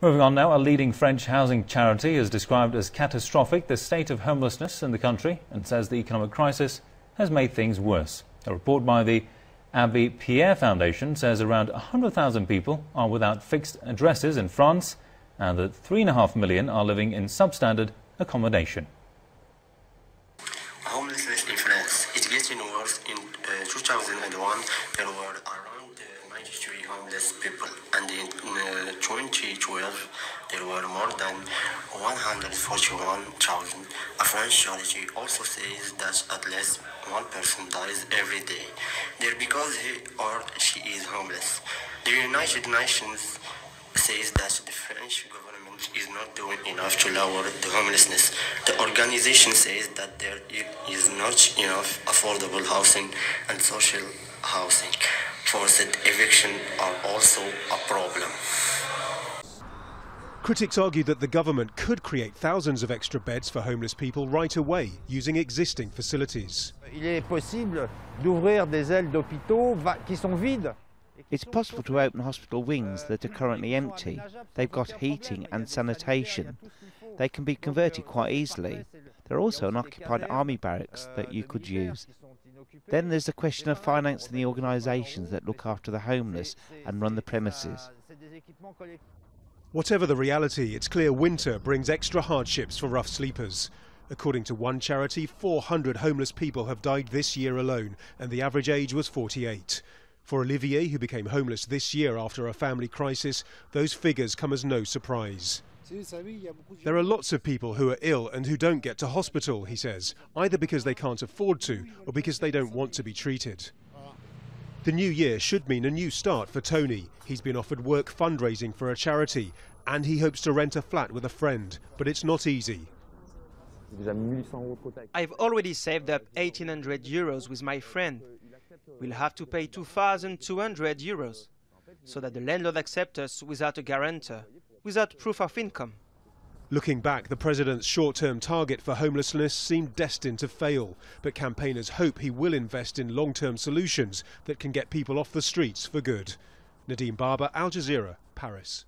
Moving on now, a leading French housing charity has described as catastrophic the state of homelessness in the country and says the economic crisis has made things worse. A report by the Abbé Pierre Foundation says around 100,000 people are without fixed addresses in France and that 3.5 million are living in substandard accommodation. Homelessness in France is getting worse. In 2001, there were around 93 homeless people, and in 2012, there were more than 141,000. A French charity also says that at least one person dies every day there because he or she is homeless. The United Nations says that the French government is not doing enough to lower the homelessness. The organization says that there is not enough affordable housing and social housing. Forced eviction are also a problem. Critics argue that the government could create thousands of extra beds for homeless people right away using existing facilities. Il est possible d'ouvrir des ailes d'hôpitaux qui sont vides. It's possible to open hospital wings that are currently empty. They've got heating and sanitation. They can be converted quite easily. There are also unoccupied army barracks that you could use. Then there's the question of financing the organisations that look after the homeless and run the premises. Whatever the reality, it's clear winter brings extra hardships for rough sleepers. According to one charity, 400 homeless people have died this year alone, and the average age was 48. For Olivier, who became homeless this year after a family crisis, those figures come as no surprise. There are lots of people who are ill and who don't get to hospital, he says, either because they can't afford to or because they don't want to be treated. The new year should mean a new start for Tony. He's been offered work fundraising for a charity and he hopes to rent a flat with a friend, but it's not easy. I've already saved up 1,800 euros with my friend. We'll have to pay 2,200 euros, so that the landlord accepts us without a guarantor, without proof of income. Looking back, the president's short-term target for homelessness seemed destined to fail, but campaigners hope he will invest in long-term solutions that can get people off the streets for good. Nadim Barber, Al Jazeera, Paris.